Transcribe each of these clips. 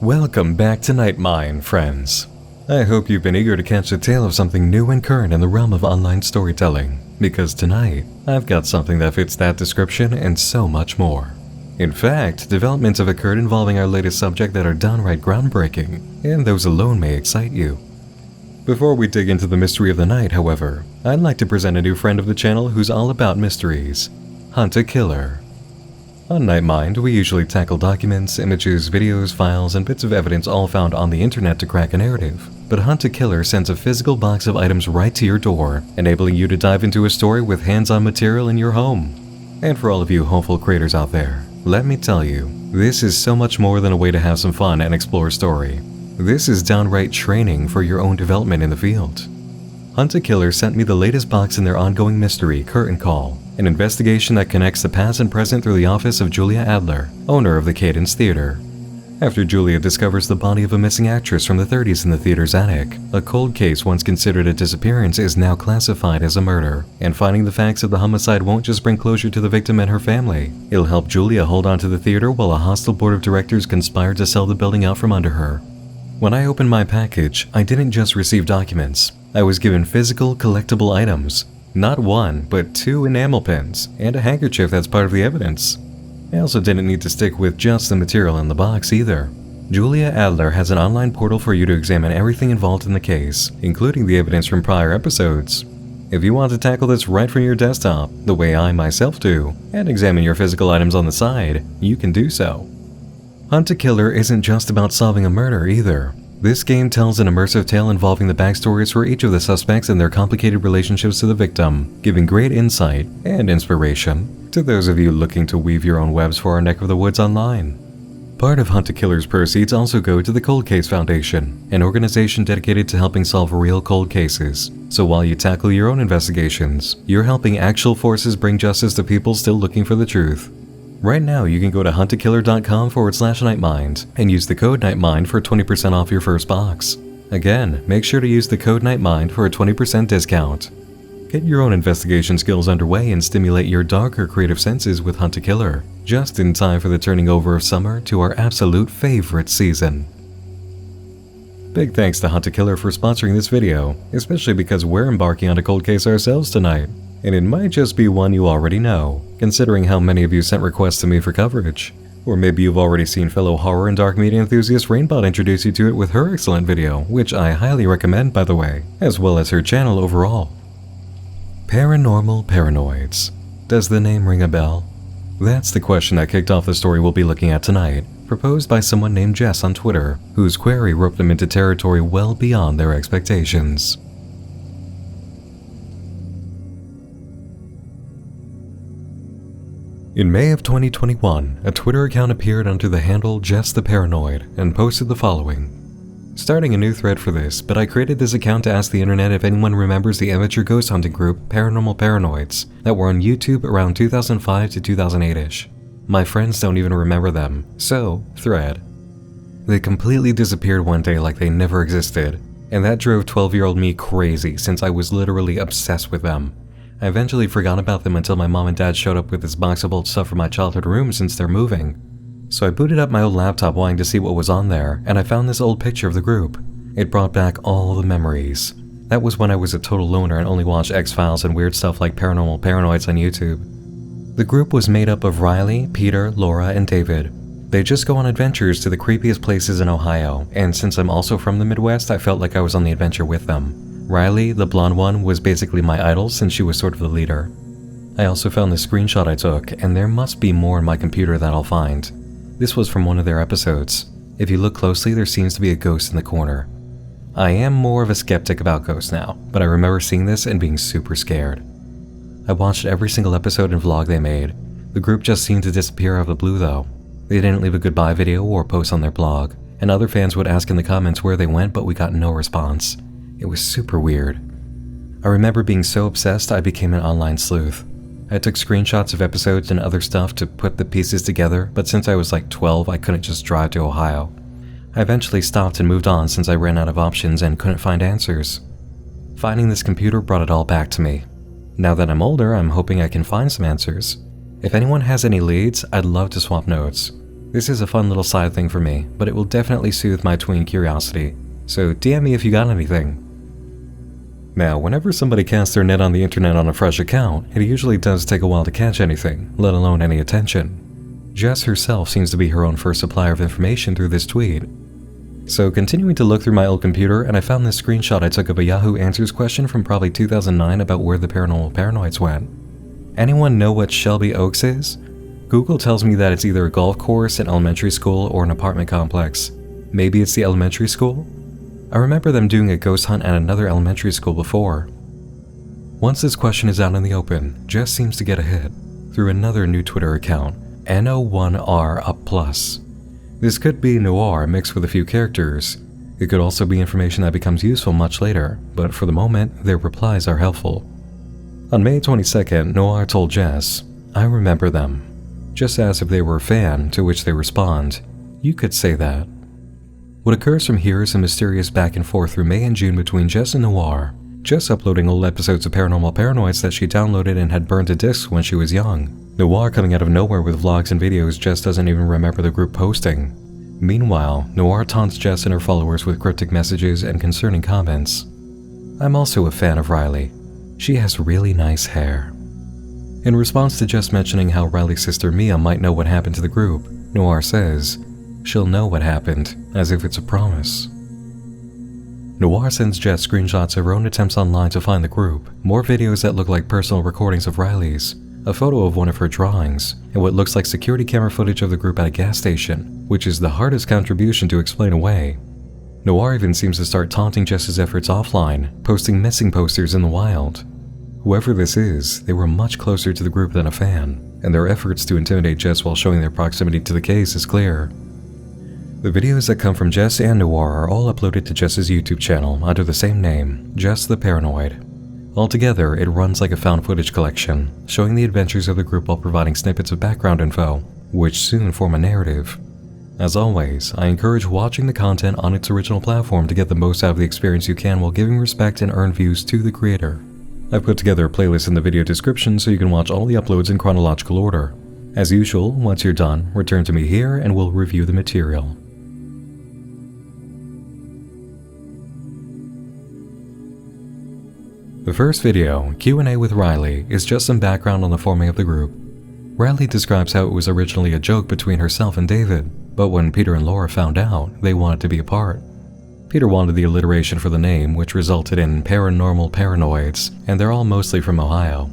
Welcome back to Night Mine, friends. I hope you've been eager to catch a tale of something new and current in the realm of online storytelling, because tonight, I've got something that fits that description and so much more. In fact, developments have occurred involving our latest subject that are downright groundbreaking, and those alone may excite you. Before we dig into the mystery of the night, however, I'd like to present a new friend of the channel who's all about mysteries, Hunt a Killer. On Night Mind, we usually tackle documents, images, videos, files, and bits of evidence all found on the internet to crack a narrative. But Hunt a Killer sends a physical box of items right to your door, enabling you to dive into a story with hands-on material in your home. And for all of you hopeful creators out there, let me tell you, this is so much more than a way to have some fun and explore a story. This is downright training for your own development in the field. Hunt a Killer sent me the latest box in their ongoing mystery, Curtain Call, an investigation that connects the past and present through the office of Julia Adler, owner of the Cadence Theater. After Julia discovers the body of a missing actress from the 30s in the theater's attic, a cold case once considered a disappearance is now classified as a murder, and finding the facts of the homicide won't just bring closure to the victim and her family. It'll help Julia hold on to the theater while a hostile board of directors conspire to sell the building out from under her. When I opened my package, I didn't just receive documents. I was given physical, collectible items. Not one, but 2 enamel pins, and a handkerchief that's part of the evidence. I also didn't need to stick with just the material in the box either. Julia Adler has an online portal for you to examine everything involved in the case, including the evidence from prior episodes. If you want to tackle this right from your desktop, the way I myself do, and examine your physical items on the side, you can do so. Hunt a Killer isn't just about solving a murder either. This game tells an immersive tale involving the backstories for each of the suspects and their complicated relationships to the victim, giving great insight and inspiration to those of you looking to weave your own webs for our neck of the woods online. Part of Hunt a Killer's proceeds also go to the Cold Case Foundation, an organization dedicated to helping solve real cold cases. So while you tackle your own investigations, you're helping actual forces bring justice to people still looking for the truth. Right now, you can go to huntakiller.com/nightmind and use the code NIGHTMIND for 20% off your first box. Again, make sure to use the code NIGHTMIND for a 20% discount. Get your own investigation skills underway and stimulate your darker creative senses with Hunt a Killer, just in time for the turning over of summer to our absolute favorite season. Big thanks to Hunt a Killer for sponsoring this video, especially because we're embarking on a cold case ourselves tonight. And it might just be one you already know, considering how many of you sent requests to me for coverage. Or maybe you've already seen fellow horror and dark media enthusiast Reignbot introduce you to it with her excellent video, which I highly recommend by the way, as well as her channel overall. Paranormal Paranoids. Does the name ring a bell? That's the question that kicked off the story we'll be looking at tonight, proposed by someone named Jess on Twitter, whose query roped them into territory well beyond their expectations. In May of 2021, a Twitter account appeared under the handle JessTheParanoid and posted the following. Starting a new thread for this, but I created this account to ask the internet if anyone remembers the amateur ghost hunting group Paranormal Paranoids that were on YouTube around 2005 to 2008-ish. My friends don't even remember them, so, thread. They completely disappeared one day like they never existed, and that drove 12-year-old me crazy since I was literally obsessed with them. I eventually forgot about them until my mom and dad showed up with this box of old stuff from my childhood room since they're moving. So I booted up my old laptop wanting to see what was on there, and I found this old picture of the group. It brought back all the memories. That was when I was a total loner and only watched X-Files and weird stuff like Paranormal Paranoids on YouTube. The group was made up of Riley, Peter, Laura, and David. They just go on adventures to the creepiest places in Ohio, and since I'm also from the Midwest, I felt like I was on the adventure with them. Riley, the blonde one, was basically my idol since she was sort of the leader. I also found the screenshot I took, and there must be more in my computer that I'll find. This was from one of their episodes. If you look closely, there seems to be a ghost in the corner. I am more of a skeptic about ghosts now, but I remember seeing this and being super scared. I watched every single episode and vlog they made. The group just seemed to disappear out of the blue though. They didn't leave a goodbye video or post on their blog, and other fans would ask in the comments where they went, but we got no response. It was super weird. I remember being so obsessed I became an online sleuth. I took screenshots of episodes and other stuff to put the pieces together, but since I was like 12, I couldn't just drive to Ohio. I eventually stopped and moved on since I ran out of options and couldn't find answers. Finding this computer brought it all back to me. Now that I'm older, I'm hoping I can find some answers. If anyone has any leads, I'd love to swap notes. This is a fun little side thing for me, but it will definitely soothe my tween curiosity, so DM me if you got anything. Now, whenever somebody casts their net on the internet on a fresh account, it usually does take a while to catch anything, let alone any attention. Jess herself seems to be her own first supplier of information through this tweet. So continuing to look through my old computer, and I found this screenshot I took of a Yahoo Answers question from probably 2009 about where the paranormal paranoids went. Anyone know what Shelby Oaks is? Google tells me that it's either a golf course, an elementary school, or an apartment complex. Maybe it's the elementary school? I remember them doing a ghost hunt at another elementary school before. Once this question is out in the open, Jess seems to get a hit through another new Twitter account, NO1R Up Plus. This could be noir mixed with a few characters. It could also be information that becomes useful much later, but for the moment, their replies are helpful. On May 22nd, Noir told Jess, "I remember them." Jess asks if they were a fan, to which they respond, "You could say that." What occurs from here is a mysterious back and forth through May and June between Jess and Noir. Jess uploading old episodes of Paranormal Paranoids that she downloaded and had burned to discs when she was young. Noir coming out of nowhere with vlogs and videos Jess doesn't even remember the group posting. Meanwhile, Noir taunts Jess and her followers with cryptic messages and concerning comments. "I'm also a fan of Riley. She has really nice hair." In response to Jess mentioning how Riley's sister Mia might know what happened to the group, Noir says, "She'll know what happened, as if it's a promise." Noir sends Jess screenshots of her own attempts online to find the group, more videos that look like personal recordings of Riley's, a photo of one of her drawings, and what looks like security camera footage of the group at a gas station, which is the hardest contribution to explain away. Noir even seems to start taunting Jess's efforts offline, posting missing posters in the wild. Whoever this is, they were much closer to the group than a fan, and their efforts to intimidate Jess while showing their proximity to the case is clear. The videos that come from Jess and Noir are all uploaded to Jess's YouTube channel under the same name, JessTheParanoid. Altogether, it runs like a found footage collection, showing the adventures of the group while providing snippets of background info, which soon form a narrative. As always, I encourage watching the content on its original platform to get the most out of the experience you can while giving respect and earn views to the creator. I've put together a playlist in the video description so you can watch all the uploads in chronological order. As usual, once you're done, return to me here and we'll review the material. The first video, Q&A with Riley, is just some background on the forming of the group. Riley describes how it was originally a joke between herself and David, but when Peter and Laura found out, they wanted to be apart. Peter wanted the alliteration for the name, which resulted in Paranormal Paranoids, and they're all mostly from Ohio.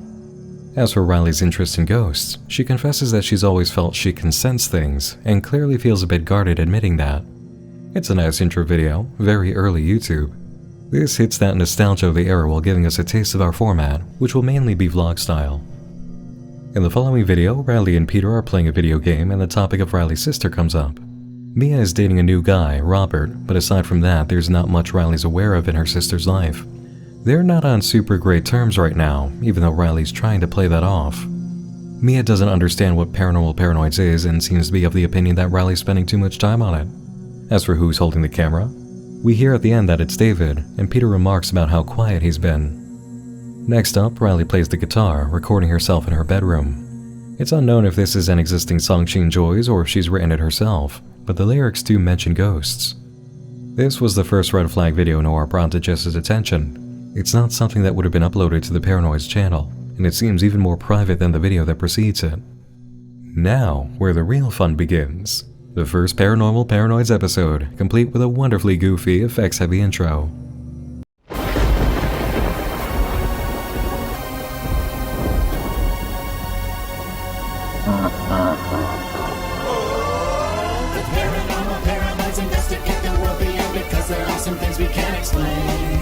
As for Riley's interest in ghosts, she confesses that she's always felt she can sense things, and clearly feels a bit guarded admitting that. It's a nice intro video, very early YouTube. This hits that nostalgia of the era while giving us a taste of our format, which will mainly be vlog style. In the following video, Riley and Peter are playing a video game and the topic of Riley's sister comes up. Mia is dating a new guy, Robert, but aside from that, there's not much Riley's aware of in her sister's life. They're not on super great terms right now, even though Riley's trying to play that off. Mia doesn't understand what Paranormal Paranoids is and seems to be of the opinion that Riley's spending too much time on it. As for who's holding the camera, we hear at the end that it's David, and Peter remarks about how quiet he's been. Next up, Riley plays the guitar, recording herself in her bedroom. It's unknown if this is an existing song she enjoys or if she's written it herself, but the lyrics do mention ghosts. This was the first red flag video Noir brought to Jess's attention. It's not something that would have been uploaded to the Paranoids channel, and it seems even more private than the video that precedes it. Now, where the real fun begins. The first Paranormal Paranoids episode, complete with a wonderfully goofy, effects-heavy intro. The paranormal paranoids investigate the world beyond because there are some things we can't explain.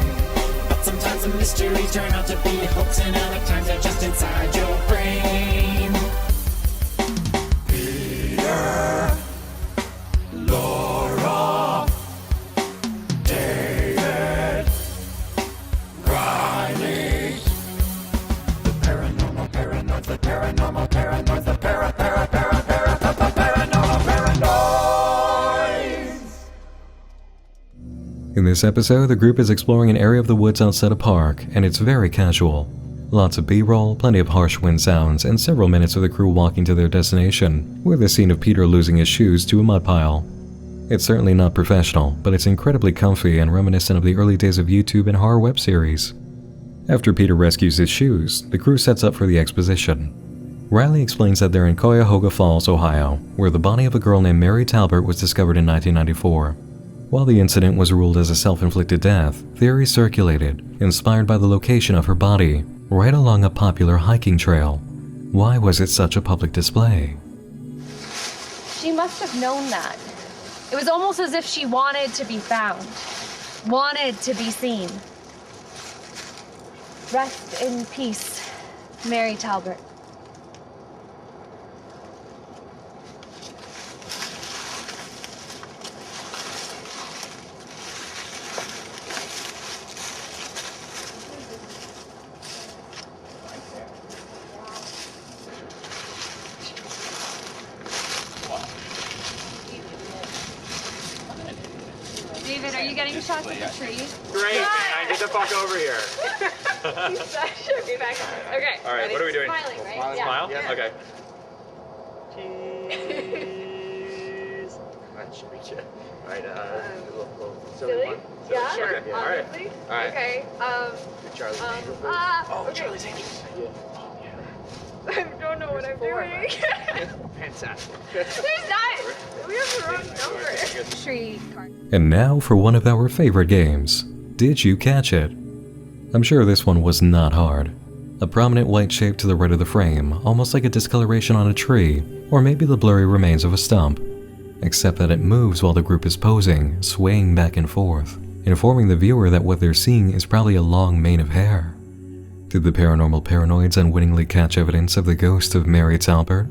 But sometimes the mysteries turn out to be a hoax and other times they're just inside your brain. Peter, Laura, David, Riley. The paranormal paranoids, the paranormal paranoids, the paranormal paranoids. In this episode, the group is exploring an area of the woods outside a park, and it's very casual. Lots of B-roll, plenty of harsh wind sounds, and several minutes of the crew walking to their destination, with a scene of Peter losing his shoes to a mud pile. It's certainly not professional, but it's incredibly comfy and reminiscent of the early days of YouTube and horror web series. After Peter rescues his shoes, the crew sets up for the exposition. Riley explains that they're in Cuyahoga Falls, Ohio, where the body of a girl named Mary Talbert was discovered in 1994. While the incident was ruled as a self-inflicted death, theories circulated, inspired by the location of her body, right along a popular hiking trail. Why was it such a public display? She must have known that. It was almost as if she wanted to be found, wanted to be seen. Rest in peace, Mary Talbert. David, are you getting shots of the tree? Great, man. Get the fuck over here. Be back. Okay. All right, ready? what are we doing? Smiling, right? Smile? Yeah. Smile? Yeah. Okay. Cheese. All right, little silly one. Yeah? Sure. Okay. All right. Honestly? All right. Okay. Charlie's Angels. Okay. Charlie's Angels. Yeah. I don't know what I'm doing. Fantastic. There's not. We have the wrong number. Tree card. And now for one of our favorite games. Did you catch it? I'm sure this one was not hard. A prominent white shape to the right of the frame, almost like a discoloration on a tree, or maybe the blurry remains of a stump. Except that it moves while the group is posing, swaying back and forth, informing the viewer that what they're seeing is probably a long mane of hair. Did the paranormal paranoids unwittingly catch evidence of the ghost of Mary Talbert?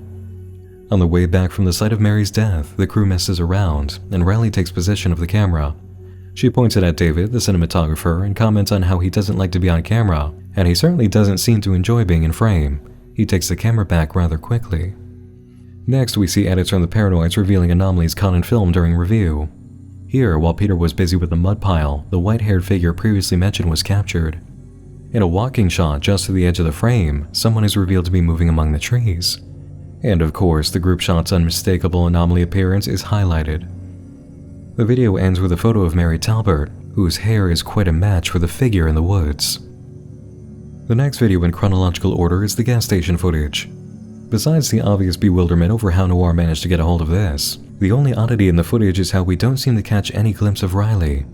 On the way back from the site of Mary's death, the crew messes around, and Riley takes possession of the camera. She points it at David, the cinematographer, and comments on how he doesn't like to be on camera, and he certainly doesn't seem to enjoy being in frame. He takes the camera back rather quickly. Next, we see edits from the paranoids revealing anomalies caught in film during review. Here, while Peter was busy with the mud pile, the white-haired figure previously mentioned was captured. In a walking shot just to the edge of the frame, someone is revealed to be moving among the trees. And of course, the group shot's unmistakable anomaly appearance is highlighted. The video ends with a photo of Mary Talbert, whose hair is quite a match for the figure in the woods. The next video in chronological order is the gas station footage. Besides the obvious bewilderment over how Noir managed to get a hold of this, the only oddity in the footage is how we don't seem to catch any glimpse of Riley.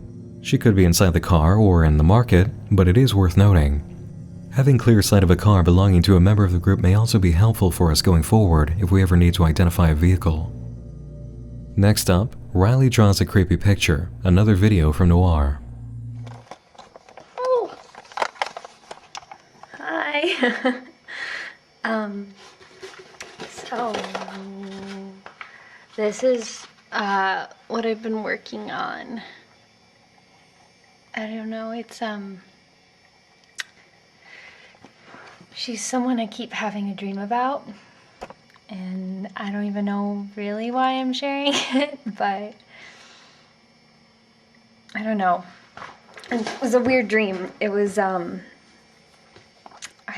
She could be inside the car or in the market, but it is worth noting. Having clear sight of a car belonging to a member of the group may also be helpful for us going forward if we ever need to identify a vehicle. Next up, Riley draws a creepy picture, another video from Noir. Oh. Hi. So this is what I've been working on. I don't know, it's she's someone I keep having a dream about, and I don't even know really why I'm sharing it, but I don't know. It was a weird dream. It was I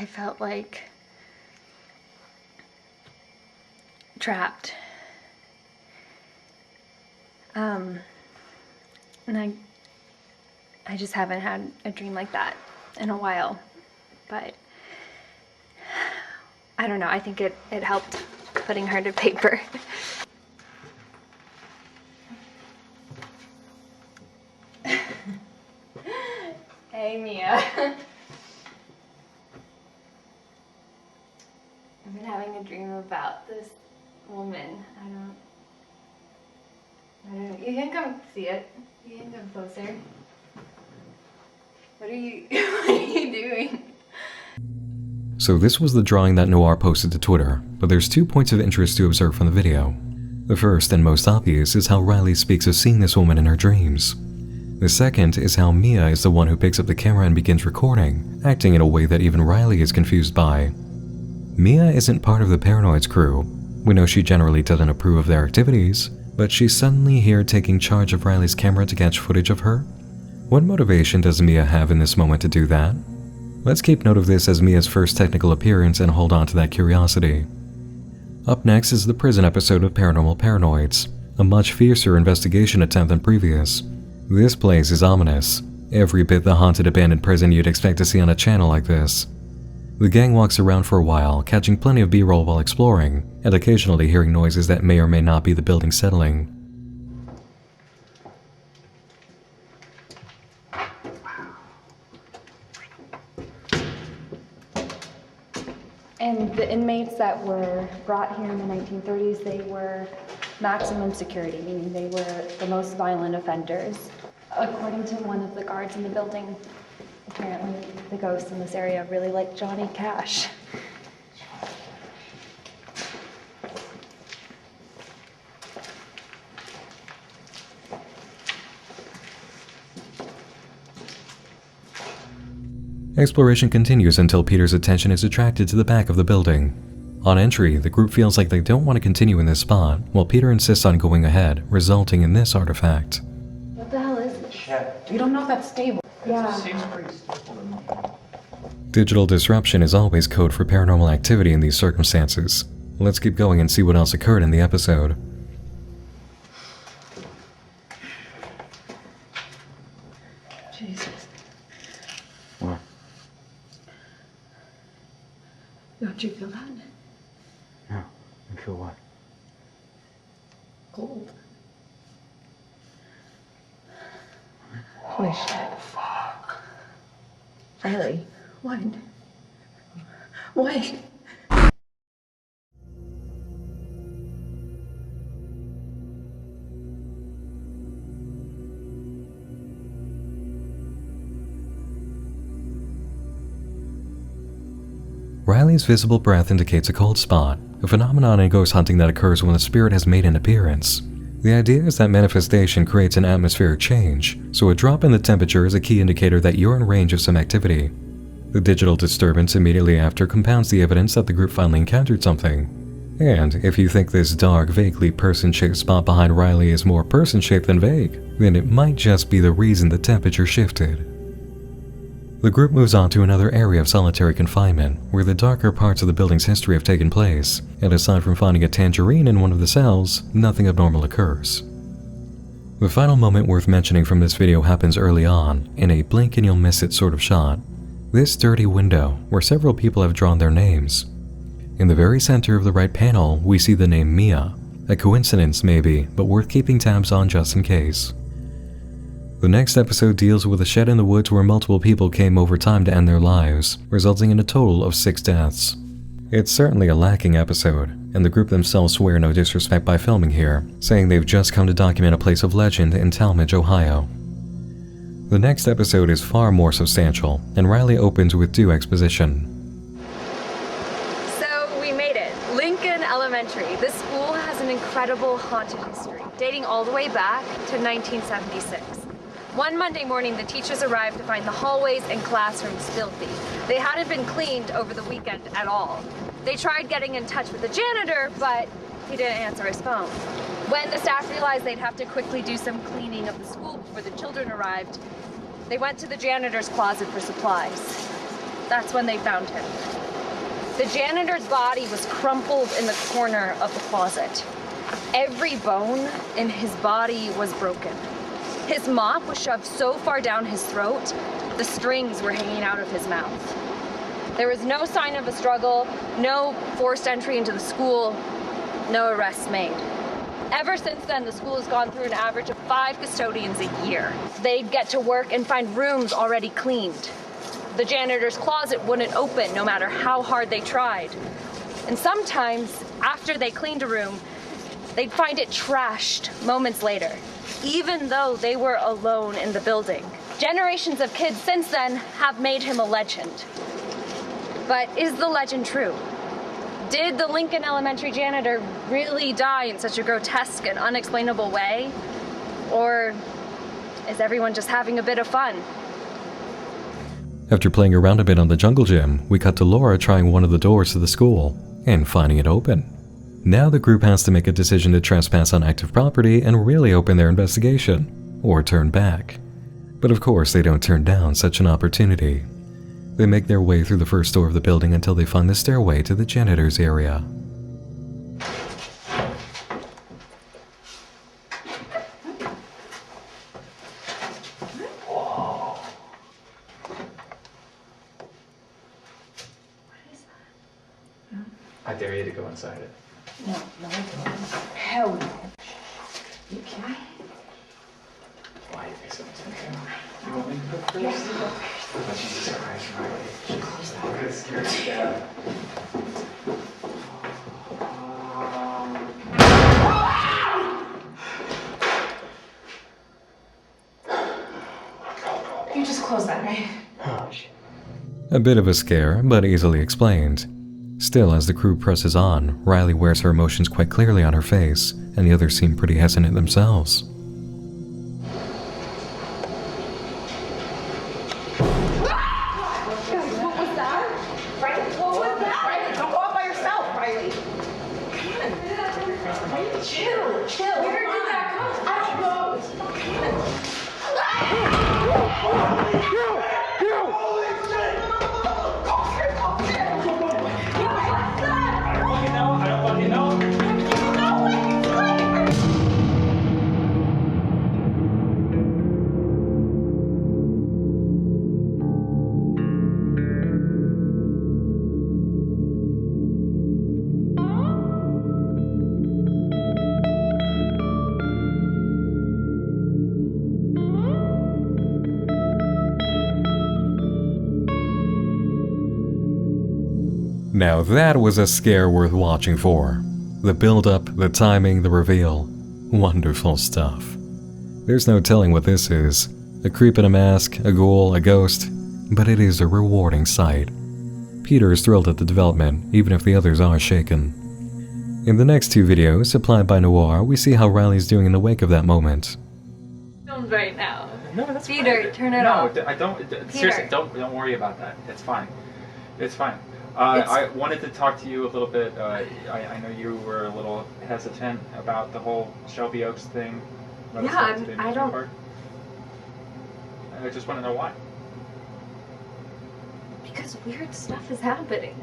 felt like trapped. And I just haven't had a dream like that in a while, but I don't know, I think it helped putting her to paper. Hey, Mia. I've been having a dream about this woman. I don't know. You can come see it. You can come closer. What are you doing? So this was the drawing that Noir posted to Twitter, but there's 2 points of interest to observe from the video. The first and most obvious is how Riley speaks of seeing this woman in her dreams. The second is how Mia is the one who picks up the camera and begins recording, acting in a way that even Riley is confused by. Mia isn't part of the Paranoids crew. We know she generally doesn't approve of their activities, but she's suddenly here taking charge of Riley's camera to catch footage of her? What motivation does Mia have in this moment to do that? Let's keep note of this as Mia's first technical appearance and hold on to that curiosity. Up next is the prison episode of Paranormal Paranoids, a much fiercer investigation attempt than previous. This place is ominous, every bit the haunted abandoned prison you'd expect to see on a channel like this. The gang walks around for a while, catching plenty of B-roll while exploring, and occasionally hearing noises that may or may not be the building settling. And the inmates that were brought here in the 1930s, they were maximum security, meaning they were the most violent offenders. According to one of the guards in the building, apparently the ghosts in this area really like Johnny Cash. Exploration continues until Peter's attention is attracted to the back of the building. On entry, the group feels like they don't want to continue in this spot, while Peter insists on going ahead, resulting in this artifact. What the hell is this? You don't know if that's stable. Yeah. Seems pretty stable to me. Digital disruption is always code for paranormal activity in these circumstances. Let's keep going and see what else occurred in the episode. Jesus. What? Don't you feel that? No. You feel what? Cold. Holy shit. Fuck. Riley. What? What? Riley's visible breath indicates a cold spot, a phenomenon in ghost hunting that occurs when the spirit has made an appearance. The idea is that manifestation creates an atmospheric change, so a drop in the temperature is a key indicator that you're in range of some activity. The digital disturbance immediately after compounds the evidence that the group finally encountered something. And if you think this dark, vaguely person-shaped spot behind Riley is more person-shaped than vague, then it might just be the reason the temperature shifted. The group moves on to another area of solitary confinement, where the darker parts of the building's history have taken place, and aside from finding a tangerine in one of the cells, nothing abnormal occurs. The final moment worth mentioning from this video happens early on, in a blink and you'll miss it sort of shot. This dirty window, where several people have drawn their names. In the very center of the right panel, we see the name Mia. A coincidence maybe, but worth keeping tabs on just in case. The next episode deals with a shed in the woods where multiple people came over time to end their lives, resulting in a total of 6 deaths. It's certainly a lacking episode, and the group themselves swear no disrespect by filming here, saying they've just come to document a place of legend in Talmadge, Ohio. The next episode is far more substantial, and Riley opens with due exposition. So we made it. Lincoln Elementary. This school has an incredible haunted history, dating all the way back to 1976. One Monday morning, the teachers arrived to find the hallways and classrooms filthy. They hadn't been cleaned over the weekend at all. They tried getting in touch with the janitor, but he didn't answer his phone. When the staff realized they'd have to quickly do some cleaning of the school before the children arrived, they went to the janitor's closet for supplies. That's when they found him. The janitor's body was crumpled in the corner of the closet. Every bone in his body was broken. His mop was shoved so far down his throat, the strings were hanging out of his mouth. There was no sign of a struggle, no forced entry into the school, no arrests made. Ever since then, the school has gone through an average of 5 custodians a year. They'd get to work and find rooms already cleaned. The janitor's closet wouldn't open no matter how hard they tried. And sometimes, after they cleaned a room, they'd find it trashed moments later, even though they were alone in the building. Generations of kids since then have made him a legend. But is the legend true? Did the Lincoln Elementary janitor really die in such a grotesque and unexplainable way? Or is everyone just having a bit of fun? After playing around a bit on the jungle gym, we cut to Laura trying one of the doors to the school, and finding it open. Now the group has to make a decision to trespass on active property and really open their investigation, or turn back. But of course they don't turn down such an opportunity. They make their way through the first door of the building until they find the stairway to the janitor's area. I dare you to go inside it. No, no, hell no. You can't. Why do you think someone's gonna go? You want me to go first? Yes, you go Oh, Jesus Christ, Riley. I'm gonna scare you to death. You just close that, right? Oh, shit. A bit of a scare, but easily explained. Still, as the crew presses on, Riley wears her emotions quite clearly on her face, and the others seem pretty hesitant themselves. Now that was a scare worth watching for. The build-up, the timing, the reveal. Wonderful stuff. There's no telling what this is. A creep in a mask, a ghoul, a ghost. But it is a rewarding sight. Peter is thrilled at the development, even if the others are shaken. In the next two videos, supplied by Noir, we see how Riley's doing in the wake of that moment. Filmed right now. No, that's Peter, fine. turn it off. No, I don't. Seriously, don't worry about that. It's fine. It's fine. I wanted to talk to you a little bit. I know you were a little hesitant about the whole Shelby Oaks thing. Yeah, I don't. Park. I just want to know why. Because weird stuff is happening.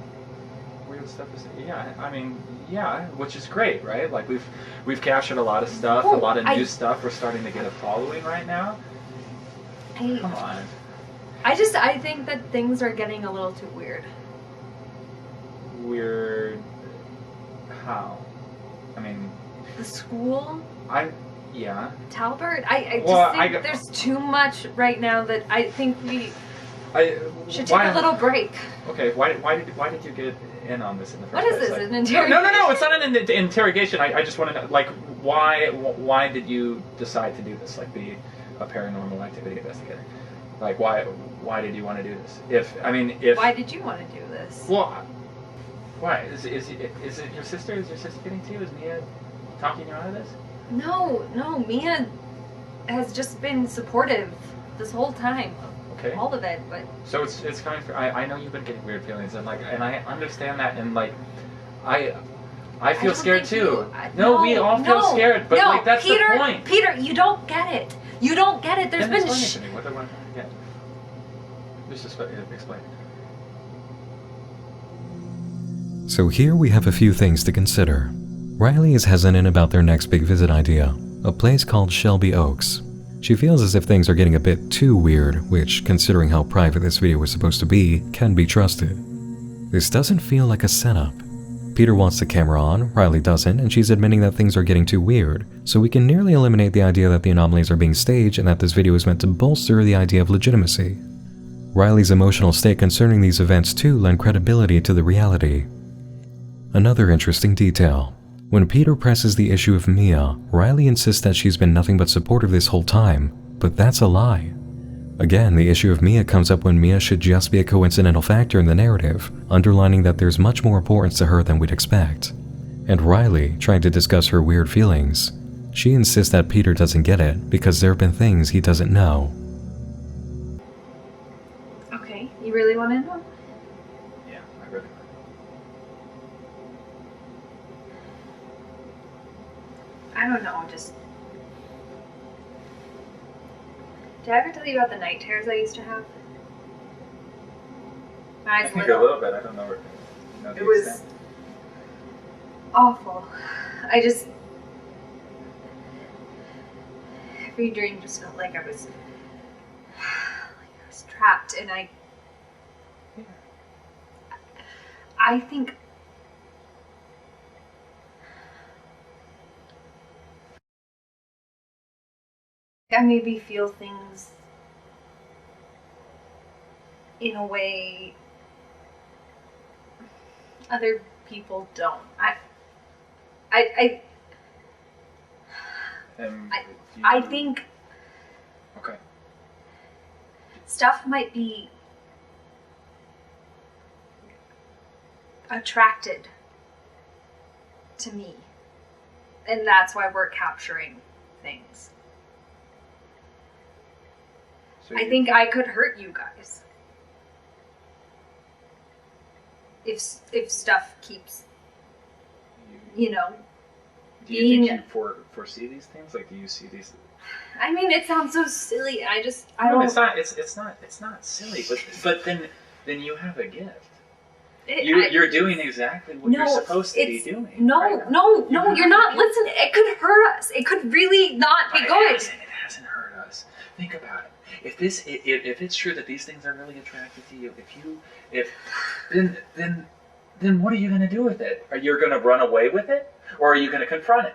Weird stuff is, yeah. I mean, yeah, which is great, right? Like we've captured a lot of stuff, a lot of new stuff. We're starting to get a following right now. Come on. I think that things are getting a little too weird. Weird. How? I mean. The school. Yeah. Talbert. I just think there's too much right now that I think we should take a little break. Okay. Why did you get in on this in the first place? What is this? An interrogation? No. It's not an interrogation. I just want to know, like, why did you decide to do this? Like, be a paranormal activity investigator. Like, why did you want to do this? Why did you want to do this? Well, why is it your sister? Is your sister getting to you? Is Mia talking you out of this? No. Mia has just been supportive this whole time. Okay. All of it, but. So it's coming from. I know you've been getting weird feelings, and I understand that, and like, I feel scared too. No, we all feel scared, but like that's Peter, the point. Peter, you don't get it. You don't get it. There's been. Explain it to me. What do I get? Just explain. So here we have a few things to consider. Riley is hesitant about their next big visit idea, a place called Shelby Oaks. She feels as if things are getting a bit too weird, which, considering how private this video was supposed to be, can be trusted. This doesn't feel like a setup. Peter wants the camera on, Riley doesn't, and she's admitting that things are getting too weird, so we can nearly eliminate the idea that the anomalies are being staged and that this video is meant to bolster the idea of legitimacy. Riley's emotional state concerning these events too lend credibility to the reality. Another interesting detail. When Peter presses the issue of Mia, Riley insists that she's been nothing but supportive this whole time, but that's a lie. Again, the issue of Mia comes up when Mia should just be a coincidental factor in the narrative, underlining that there's much more importance to her than we'd expect. And Riley, trying to discuss her weird feelings, she insists that Peter doesn't get it because there have been things he doesn't know. Okay, you really want to know? Yeah, I really. I don't know, just... Did I ever tell you about the night terrors I used to have? eyes I think lit a up. little bit. I don't know where. Know the It was extent. awful. Every dream just felt like I was trapped, and I think I maybe feel things in a way other people don't. I think Okay. stuff might be attracted to me, and that's why we're capturing things. So I think I could hurt you guys if stuff keeps, Do you being. think you foresee these things? Like, do you see these? I mean, it sounds so silly. I No, don't. it's not silly. But then you have a gift. It- You're doing exactly what you're supposed to be doing. No, right? no, you're not listening. It could hurt us. It could really not be But good. It hasn't hurt us. Think about it. If it's true that these things are really attracted to you, then what are you going to do with it? Are you going to run away with it, or are you going to confront it?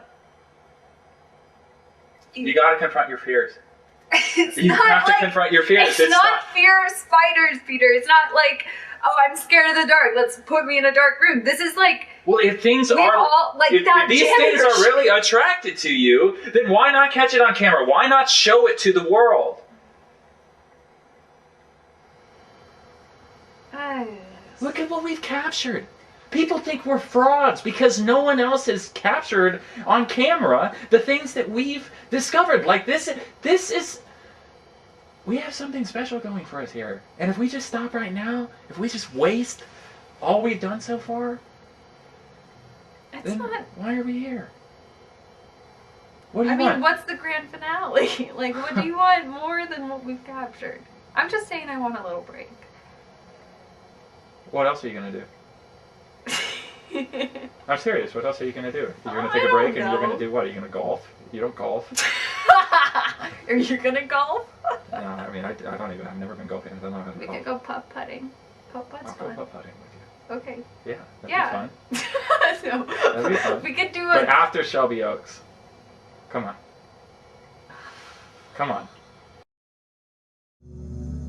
You got to confront your fears. You have to confront your fears. It's not fear of spiders, Peter. It's not like, oh, I'm scared of the dark. Let's put me in a dark room. This is like. Well, if things We are all, like if that these things janitor are really attracted to you, then why not catch it on camera? Why not show it to the world? Look at what we've captured. People think we're frauds because no one else has captured on camera the things that we've discovered. Like this is. We have something special going for us here. And if we just stop right now, if we just waste all we've done so far, then why are we here? What do you want? what's the grand finale? Like, what do you want more than what we've captured? I'm just saying I want a little break. What else are you going to do? I'm serious. What else are you going to do? You're going to take I a break don't and you're going know. to do what? Are you going to golf? You don't golf. Are you gonna golf? No, I mean, I don't even. I've never been golfing. I don't know how to We golf. could go putt putting. Putt putt's I'll go fun. putt putting with you. Okay. Yeah, that'd Yeah. be fun. So, That'd be fun. we could do But it. after Shelby Oaks. Come on. Come on.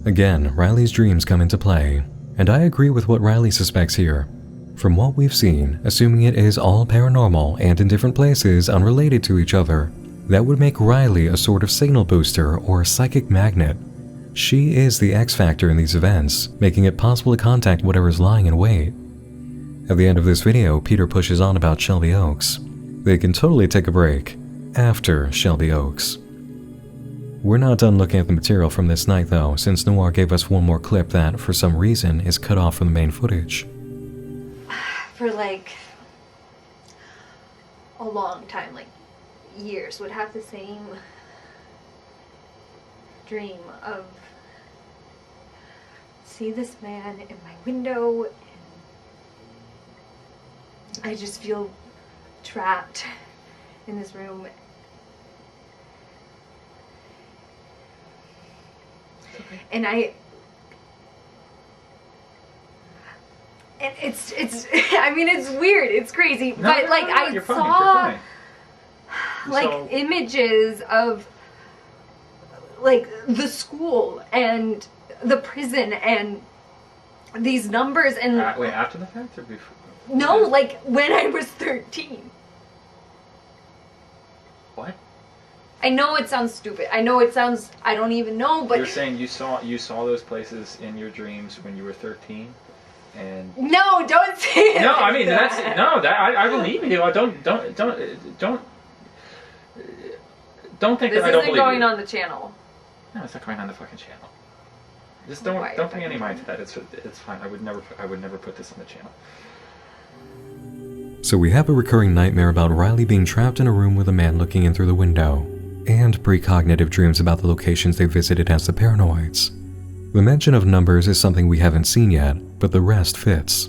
Again, Riley's dreams come into play, and I agree with what Riley suspects here. From what we've seen, assuming it is all paranormal and in different places unrelated to each other, that would make Riley a sort of signal booster or psychic magnet. She is the X factor in these events, making it possible to contact whatever is lying in wait. At the end of this video, Peter pushes on about Shelby Oaks. They can totally take a break after Shelby Oaks. We're not done looking at the material from this night though, since Noir gave us one more clip that, for some reason, is cut off from the main footage. For like a long time, like years, would have the same dream of see this man in my window and I just feel trapped in this room. And it's I mean it's weird, it's crazy, but like I you're fine, saw you're fine. like So- images of like the school and the prison and these numbers and Wait, after the fact or before? no, like when I was 13. What? I know it sounds stupid. I know it sounds I don't even know, but You're saying you saw those places in your dreams when you were 13, and no, don't say it. no, I like mean that. that's no, that I believe you. I don't think This that I don't isn't believe going you. on the channel. No, it's not going on the fucking channel. Just Why? don't pay any mind to that. It's fine. I would never put this on the channel. So we have a recurring nightmare about Riley being trapped in a room with a man looking in through the window, and precognitive dreams about the locations they visited as the paranoids. The mention of numbers is something we haven't seen yet, but the rest fits.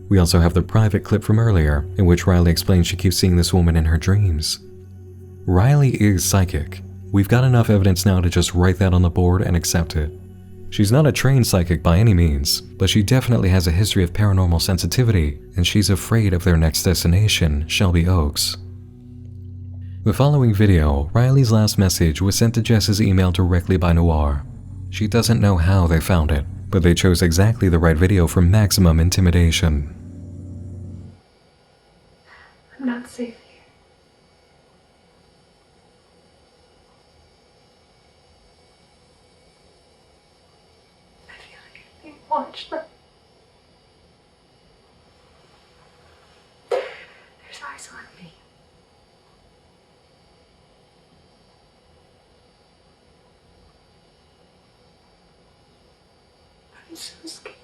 We also have the private clip from earlier, in which Riley explains she keeps seeing this woman in her dreams. Riley is psychic. We've got enough evidence now to just write that on the board and accept it. She's not a trained psychic by any means, but she definitely has a history of paranormal sensitivity, and she's afraid of their next destination, Shelby Oaks. The following video, Riley's last message, was sent to Jess's email directly by Noir. She doesn't know how they found it, but they chose exactly the right video for maximum intimidation. I'm not safe here. I feel like I'm being watched. There's eyes on me. I'm so scared.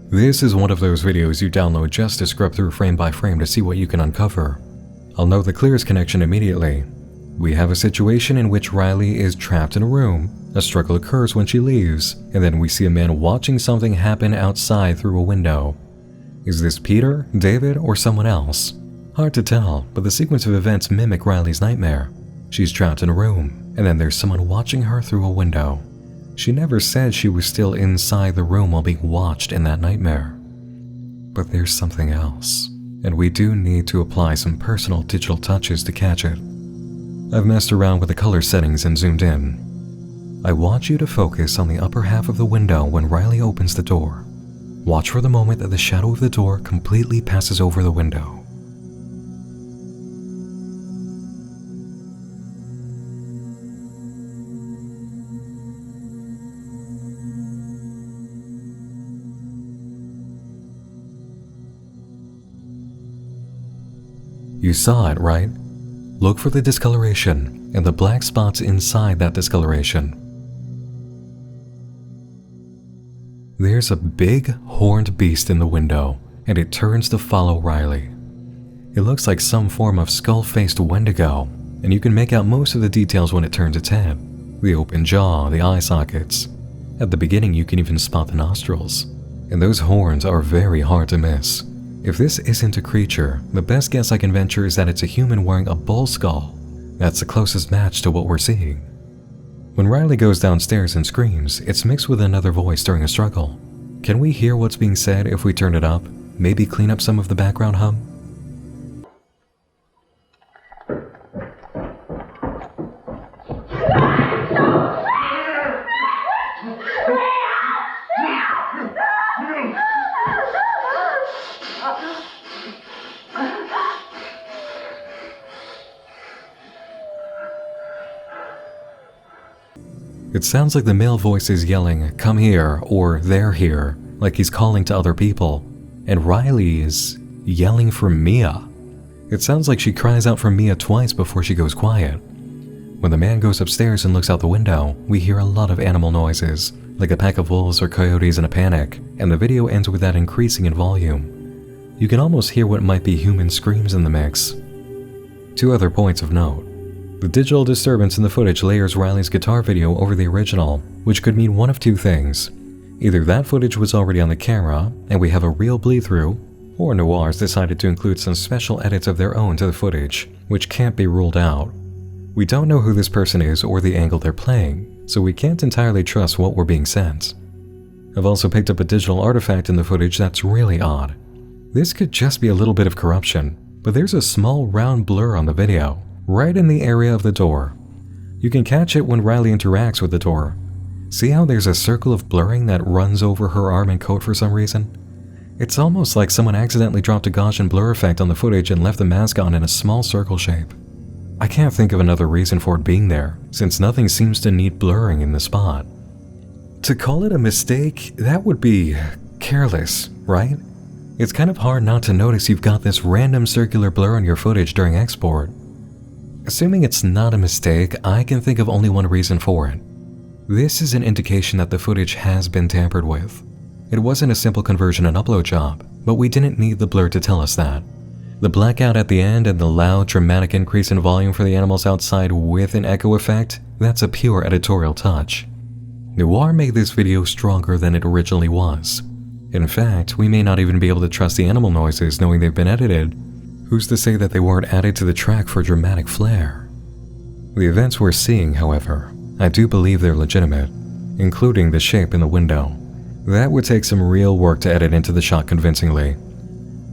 This is one of those videos you download just to scrub through frame by frame to see what you can uncover. I'll note the clearest connection immediately. We have a situation in which Riley is trapped in a room. A struggle occurs when she leaves, and then we see a man watching something happen outside through a window. Is this Peter, David, or someone else? Hard to tell, but the sequence of events mimic Riley's nightmare. She's trapped in a room, and then there's someone watching her through a window. She never said she was still inside the room while being watched in that nightmare. But there's something else, and we do need to apply some personal digital touches to catch it. I've messed around with the color settings and zoomed in. I want you to focus on the upper half of the window when Riley opens the door. Watch for the moment that the shadow of the door completely passes over the window. You saw it, right? Look for the discoloration and the black spots inside that discoloration. There's a big horned beast in the window, and it turns to follow Riley. It looks like some form of skull-faced wendigo, and you can make out most of the details when it turns its head. The open jaw, the eye sockets. At the beginning you can even spot the nostrils. And those horns are very hard to miss. If this isn't a creature, the best guess I can venture is that it's a human wearing a bull skull. That's the closest match to what we're seeing. When Riley goes downstairs and screams, it's mixed with another voice during a struggle. Can we hear what's being said if we turn it up? Maybe clean up some of the background hum? It sounds like the male voice is yelling, "Come here," or "They're here," like he's calling to other people. And Riley is yelling for Mia. It sounds like she cries out for Mia twice before she goes quiet. When the man goes upstairs and looks out the window, we hear a lot of animal noises, like a pack of wolves or coyotes in a panic, and the video ends with that increasing in volume. You can almost hear what might be human screams in the mix. Two other points of note. The digital disturbance in the footage layers Riley's guitar video over the original, which could mean one of two things. Either that footage was already on the camera, and we have a real bleed-through, or Noir's decided to include some special edits of their own to the footage, which can't be ruled out. We don't know who this person is or the angle they're playing, so we can't entirely trust what we're being sent. I've also picked up a digital artifact in the footage that's really odd. This could just be a little bit of corruption, but there's a small round blur on the video, right in the area of the door. You can catch it when Riley interacts with the door. See how there's a circle of blurring that runs over her arm and coat for some reason? It's almost like someone accidentally dropped a Gaussian blur effect on the footage and left the mask on in a small circle shape. I can't think of another reason for it being there, since nothing seems to need blurring in the spot. To call it a mistake, that would be careless, right? It's kind of hard not to notice you've got this random circular blur on your footage during export. Assuming it's not a mistake, I can think of only one reason for it. This is an indication that the footage has been tampered with. It wasn't a simple conversion and upload job, but we didn't need the blur to tell us that. The blackout at the end and the loud, dramatic increase in volume for the animals outside with an echo effect, that's a pure editorial touch. Noir made this video stronger than it originally was. In fact, we may not even be able to trust the animal noises knowing they've been edited. Who's to say that they weren't added to the track for dramatic flair? The events we're seeing, however, I do believe they're legitimate, including the shape in the window. That would take some real work to edit into the shot convincingly.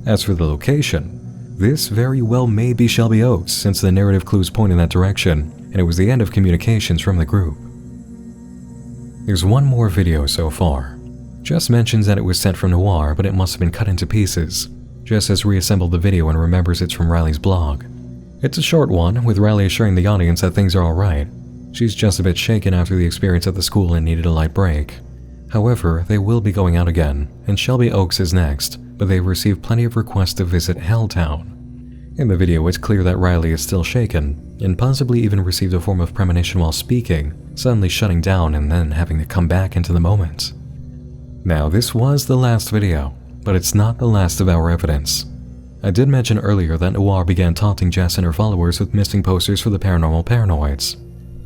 As for the location, this very well may be Shelby Oaks since the narrative clues point in that direction, and it was the end of communications from the group. There's one more video so far. Jess mentions that it was sent from Noir, but it must have been cut into pieces. Jess has reassembled the video and remembers it's from Riley's blog. It's a short one, with Riley assuring the audience that things are alright. She's just a bit shaken after the experience at the school and needed a light break. However, they will be going out again, and Shelby Oaks is next, but they've received plenty of requests to visit Helltown. In the video, it's clear that Riley is still shaken, and possibly even received a form of premonition while speaking, suddenly shutting down and then having to come back into the moment. Now, this was the last video, but it's not the last of our evidence. I did mention earlier that Noir began taunting Jess and her followers with missing posters for the Paranormal Paranoids.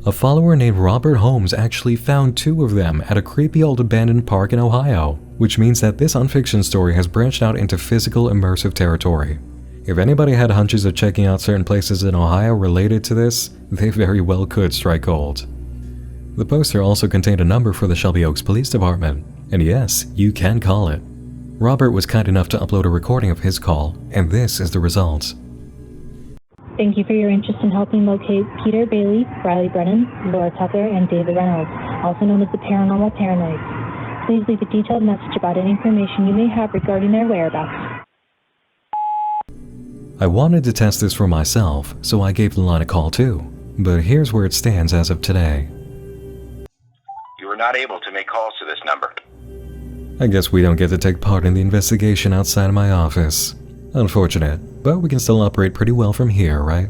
A follower named Robert Holmes actually found 2 of them at a creepy old abandoned park in Ohio, which means that this unfiction story has branched out into physical immersive territory. If anybody had hunches of checking out certain places in Ohio related to this, they very well could strike gold. The poster also contained a number for the Shelby Oaks Police Department, and yes, you can call it. Robert was kind enough to upload a recording of his call, and this is the result. Thank you for your interest in helping locate Peter Bailey, Riley Brennan, Laura Tucker, and David Reynolds, also known as the Paranormal Paranoids. Please leave a detailed message about any information you may have regarding their whereabouts. I wanted to test this for myself, so I gave the line a call too. But here's where it stands as of today. You are not able to make calls to this number. I guess we don't get to take part in the investigation outside of my office. Unfortunate, but we can still operate pretty well from here, right?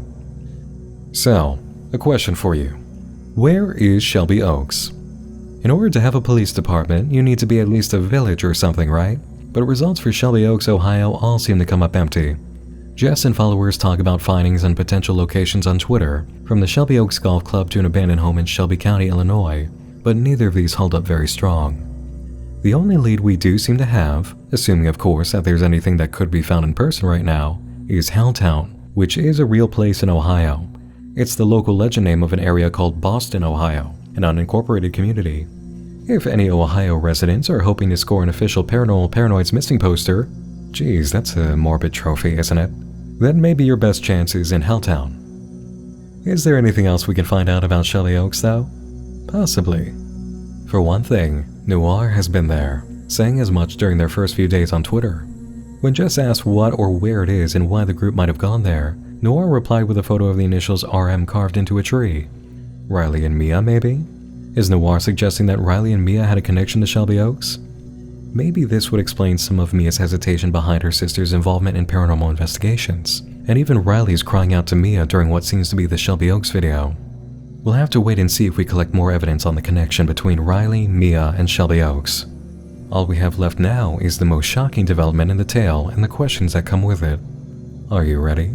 So, a question for you. Where is Shelby Oaks? In order to have a police department, you need to be at least a village or something, right? But results for Shelby Oaks, Ohio all seem to come up empty. Jess and followers talk about findings and potential locations on Twitter, from the Shelby Oaks Golf Club to an abandoned home in Shelby County, Illinois, but neither of these hold up very strong. The only lead we do seem to have, assuming of course that there's anything that could be found in person right now, is Helltown, which is a real place in Ohio. It's the local legend name of an area called Boston, Ohio, an unincorporated community. If any Ohio residents are hoping to score an official Paranormal Paranoids missing poster, geez, that's a morbid trophy, isn't it? Then maybe your best chance is in Helltown. Is there anything else we can find out about Shelby Oaks, though? Possibly. For one thing, Noir has been there, saying as much during their first few days on Twitter. When Jess asked what or where it is and why the group might have gone there, Noir replied with a photo of the initials RM carved into a tree. Riley and Mia, maybe? Is Noir suggesting that Riley and Mia had a connection to Shelby Oaks? Maybe this would explain some of Mia's hesitation behind her sister's involvement in paranormal investigations, and even Riley's crying out to Mia during what seems to be the Shelby Oaks video. We'll have to wait and see if we collect more evidence on the connection between Riley, Mia, and Shelby Oaks. All we have left now is the most shocking development in the tale and the questions that come with it. Are you ready?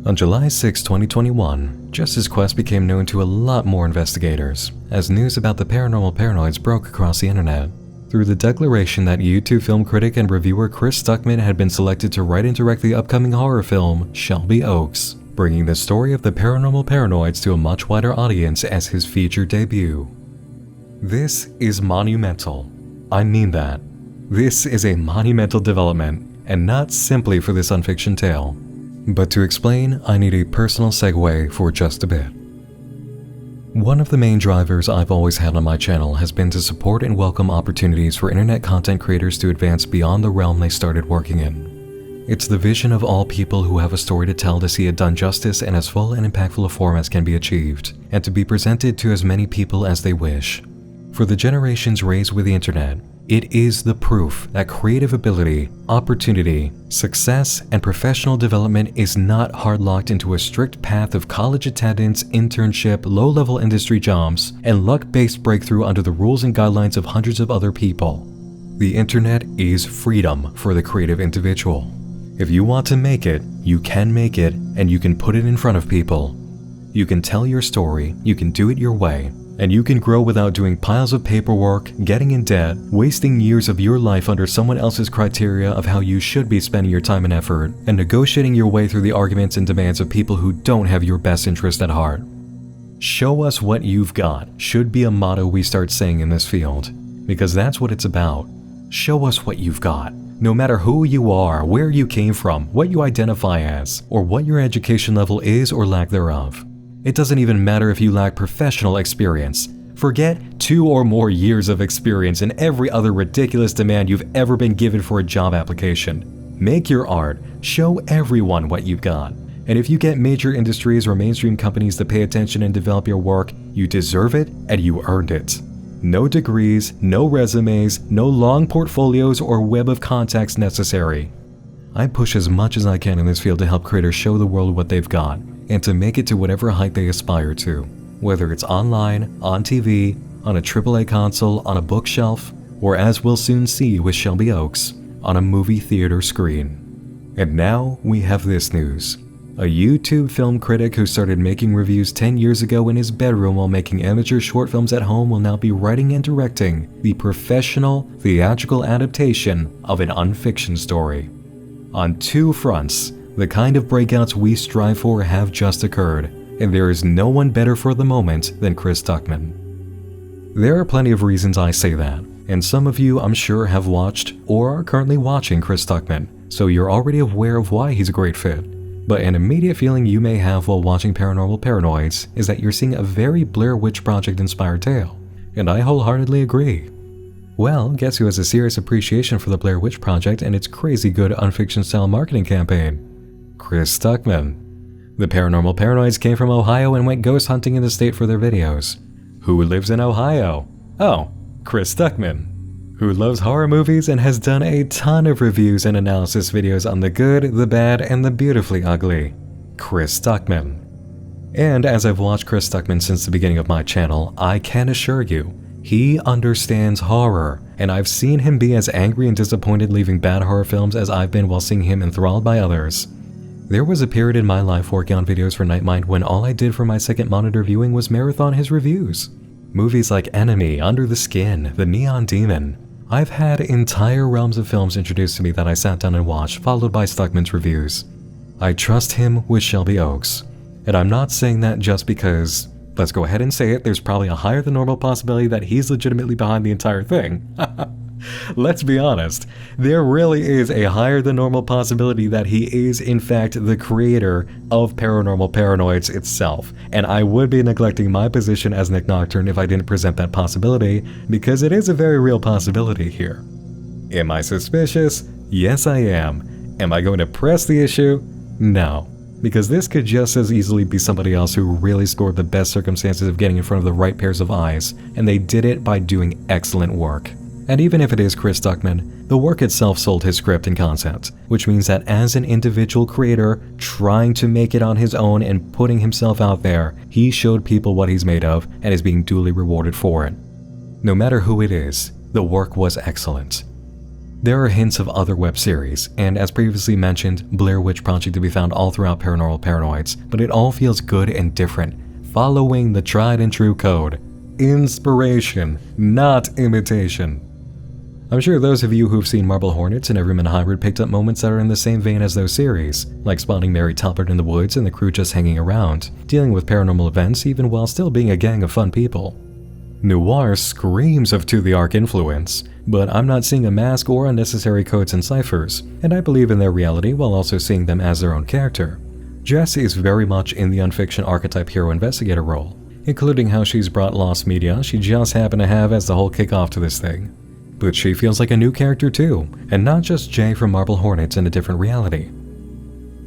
On July 6, 2021, Jess's quest became known to a lot more investigators, as news about the Paranormal Paranoids broke across the internet. Through the declaration that YouTube film critic and reviewer Chris Stuckmann had been selected to write and direct the upcoming horror film, Shelby Oaks, bringing the story of the Paranormal Paranoids to a much wider audience as his feature debut. This is monumental. I mean that. This is a monumental development, and not simply for this unfiction tale. But to explain, I need a personal segue for just a bit. One of the main drivers I've always had on my channel has been to support and welcome opportunities for internet content creators to advance beyond the realm they started working in. It's the vision of all people who have a story to tell to see it done justice in as full and impactful a form as can be achieved, and to be presented to as many people as they wish. For the generations raised with the internet, it is the proof that creative ability, opportunity, success, and professional development is not hard-locked into a strict path of college attendance, internship, low-level industry jobs, and luck-based breakthrough under the rules and guidelines of hundreds of other people. The internet is freedom for the creative individual. If you want to make it, you can make it, and you can put it in front of people. You can tell your story, you can do it your way, and you can grow without doing piles of paperwork, getting in debt, wasting years of your life under someone else's criteria of how you should be spending your time and effort, and negotiating your way through the arguments and demands of people who don't have your best interest at heart. Show us what you've got should be a motto we start saying in this field, because that's what it's about. Show us what you've got. No matter who you are, where you came from, what you identify as, or what your education level is or lack thereof. It doesn't even matter if you lack professional experience. Forget 2 or more years of experience and every other ridiculous demand you've ever been given for a job application. Make your art. Show everyone what you've got. And if you get major industries or mainstream companies to pay attention and develop your work, you deserve it and you earned it. No degrees, no resumes, no long portfolios or web of contacts necessary. I push as much as I can in this field to help creators show the world what they've got, and to make it to whatever height they aspire to, whether it's online, on TV, on a AAA console, on a bookshelf, or as we'll soon see with Shelby Oaks, on a movie theater screen. And now we have this news. A YouTube film critic who started making reviews 10 years ago in his bedroom while making amateur short films at home will now be writing and directing the professional theatrical adaptation of an unfiction story. On two fronts, the kind of breakouts we strive for have just occurred, and there is no one better for the moment than Chris Stuckmann. There are plenty of reasons I say that, and some of you I'm sure have watched or are currently watching Chris Stuckmann, so you're already aware of why he's a great fit. But an immediate feeling you may have while watching Paranormal Paranoids is that you're seeing a very Blair Witch Project inspired tale, and I wholeheartedly agree. Well, guess who has a serious appreciation for the Blair Witch Project and its crazy good unfiction-style marketing campaign? Chris Stuckmann. The Paranormal Paranoids came from Ohio and went ghost hunting in the state for their videos. Who lives in Ohio? Oh, Chris Stuckmann. Who loves horror movies and has done a ton of reviews and analysis videos on the good, the bad, and the beautifully ugly. Chris Stuckmann. And as I've watched Chris Stuckmann since the beginning of my channel, I can assure you, he understands horror, and I've seen him be as angry and disappointed leaving bad horror films as I've been while seeing him enthralled by others. There was a period in my life working on videos for Nightmind when all I did for my second monitor viewing was marathon his reviews. Movies like Enemy, Under the Skin, The Neon Demon. I've had entire realms of films introduced to me that I sat down and watched, followed by Stuckmann's reviews. I trust him with Shelby Oaks. And I'm not saying that just because, let's go ahead and say it, there's probably a higher than normal possibility that he's legitimately behind the entire thing. Let's be honest, there really is a higher than normal possibility that he is in fact the creator of Paranormal Paranoids itself, and I would be neglecting my position as Nick Nocturne if I didn't present that possibility, because it is a very real possibility here. Am I suspicious? Yes, I am. Am I going to press the issue? No, because this could just as easily be somebody else who really scored the best circumstances of getting in front of the right pairs of eyes, and they did it by doing excellent work. And even if it is Chris Stuckmann, the work itself sold his script and concept, which means that as an individual creator trying to make it on his own and putting himself out there, he showed people what he's made of and is being duly rewarded for it. No matter who it is, the work was excellent. There are hints of other web series, and as previously mentioned, Blair Witch Project to be found all throughout Paranormal Paranoids, but it all feels good and different, following the tried and true code. Inspiration, not imitation. I'm sure those of you who've seen Marble Hornets and Everyman Hybrid picked up moments that are in the same vein as those series, like spotting Mary Talbert in the woods and the crew just hanging around, dealing with paranormal events even while still being a gang of fun people. Noir screams of To the Ark influence, but I'm not seeing a mask or unnecessary codes and ciphers, and I believe in their reality while also seeing them as their own character. Jess is very much in the unfiction archetype hero investigator role, including how she's brought lost media she just happened to have as the whole kickoff to this thing. But she feels like a new character too, and not just Jay from Marble Hornets in a different reality.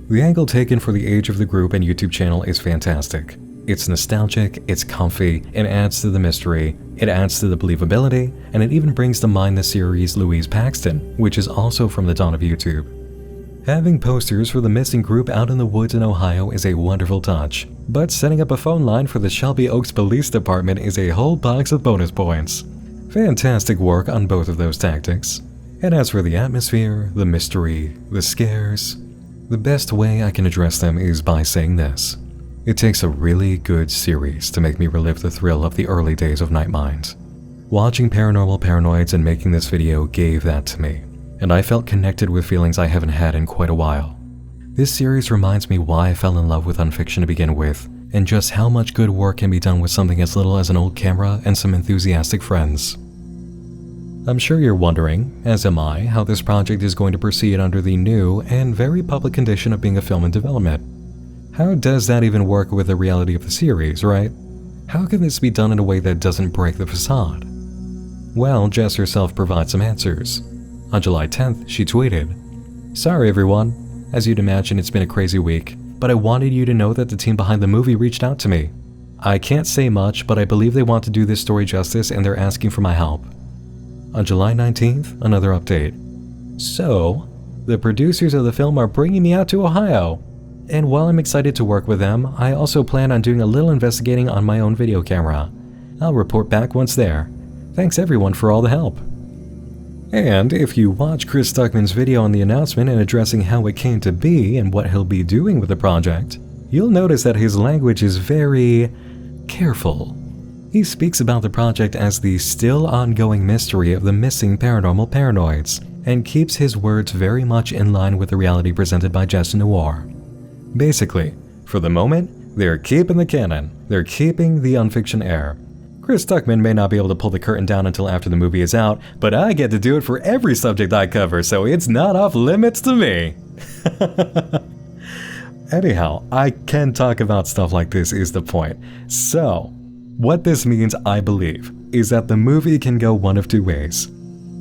The angle taken for the age of the group and YouTube channel is fantastic. It's nostalgic, it's comfy, it adds to the mystery, it adds to the believability, and it even brings to mind the series Louise Paxton, which is also from the dawn of YouTube. Having posters for the missing group out in the woods in Ohio is a wonderful touch, but setting up a phone line for the Shelby Oaks Police Department is a whole box of bonus points. Fantastic work on both of those tactics. And as for the atmosphere, the mystery, the scares, the best way I can address them is by saying this. It takes a really good series to make me relive the thrill of the early days of Nightmind. Watching Paranormal Paranoids and making this video gave that to me, and I felt connected with feelings I haven't had in quite a while. This series reminds me why I fell in love with unfiction to begin with, and just how much good work can be done with something as little as an old camera and some enthusiastic friends. I'm sure you're wondering, as am I, how this project is going to proceed under the new and very public condition of being a film in development. How does that even work with the reality of the series, right? How can this be done in a way that doesn't break the facade? Well, Jess herself provides some answers. On July 10th, she tweeted, "Sorry everyone, as you'd imagine it's been a crazy week, but I wanted you to know that the team behind the movie reached out to me. I can't say much, but I believe they want to do this story justice and they're asking for my help." On July 19th, another update. "So, the producers of the film are bringing me out to Ohio. And while I'm excited to work with them, I also plan on doing a little investigating on my own video camera. I'll report back once there. Thanks everyone for all the help." And if you watch Chris Stuckmann's video on the announcement and addressing how it came to be and what he'll be doing with the project, you'll notice that his language is very careful. He speaks about the project as the still ongoing mystery of the missing Paranormal Paranoids, and keeps his words very much in line with the reality presented by Jess Noir. Basically, for the moment, they're keeping the canon, they're keeping the unfiction air. Chris Stuckmann may not be able to pull the curtain down until after the movie is out, but I get to do it for every subject I cover, so it's not off limits to me. Anyhow, I can talk about stuff like this is the point. So, what this means, I believe, is that the movie can go one of two ways.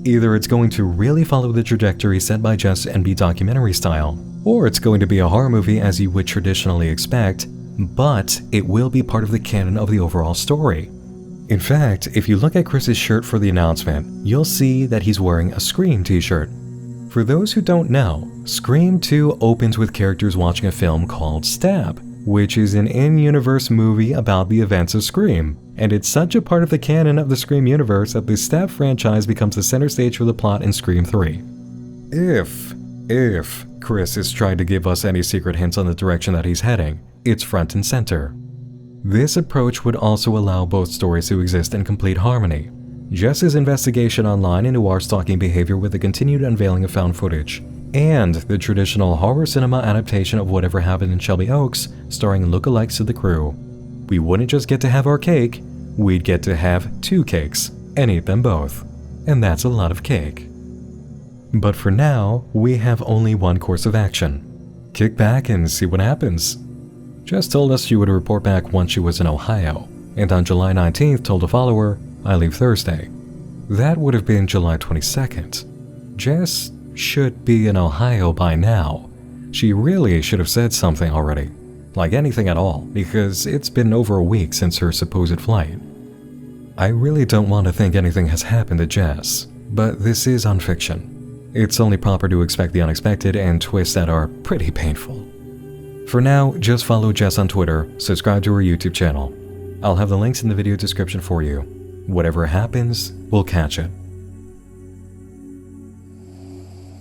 Either it's going to really follow the trajectory set by Jess and be documentary style, or it's going to be a horror movie as you would traditionally expect, but it will be part of the canon of the overall story. In fact, if you look at Chris's shirt for the announcement, you'll see that he's wearing a Scream t-shirt. For those who don't know, Scream 2 opens with characters watching a film called Stab, which is an in-universe movie about the events of Scream, and it's such a part of the canon of the Scream universe that the Stab franchise becomes the center stage for the plot in Scream 3. If Chris is trying to give us any secret hints on the direction that he's heading, it's front and center. This approach would also allow both stories to exist in complete harmony. Jess's investigation online into our stalking behavior with the continued unveiling of found footage, and the traditional horror cinema adaptation of Whatever Happened in Shelby Oaks, starring lookalikes to the crew. We wouldn't just get to have our cake, we'd get to have two cakes, and eat them both. And that's a lot of cake. But for now, we have only one course of action. Kick back and see what happens. Jess told us she would report back once she was in Ohio, and on July 19th told a follower, "I leave Thursday." That would have been July 22nd. Jess should be in Ohio by now. She really should have said something already. Like anything at all, because it's been over a week since her supposed flight. I really don't want to think anything has happened to Jess, but this is unfiction. It's only proper to expect the unexpected and twists that are pretty painful. For now, just follow Jess on Twitter, subscribe to her YouTube channel. I'll have the links in the video description for you. Whatever happens, we'll catch it.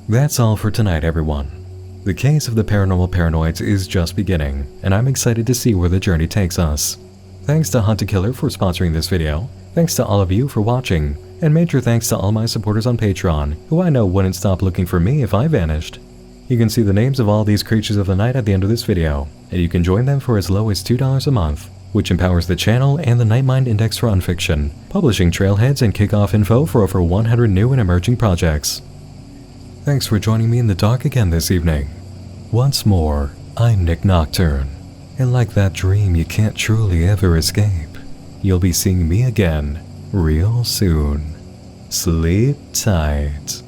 That's all for tonight, everyone. The case of the Paranormal Paranoids is just beginning, and I'm excited to see where the journey takes us. Thanks to Hunt a Killer for sponsoring this video, thanks to all of you for watching, and major thanks to all my supporters on Patreon, who I know wouldn't stop looking for me if I vanished. You can see the names of all these creatures of the night at the end of this video, and you can join them for as low as $2 a month, which empowers the channel and the Nightmind Index for Unfiction, publishing trailheads and kickoff info for over 100 new and emerging projects. Thanks for joining me in the dark again this evening. Once more, I'm Nick Nocturne, and like that dream you can't truly ever escape, you'll be seeing me again real soon. Sleep tight.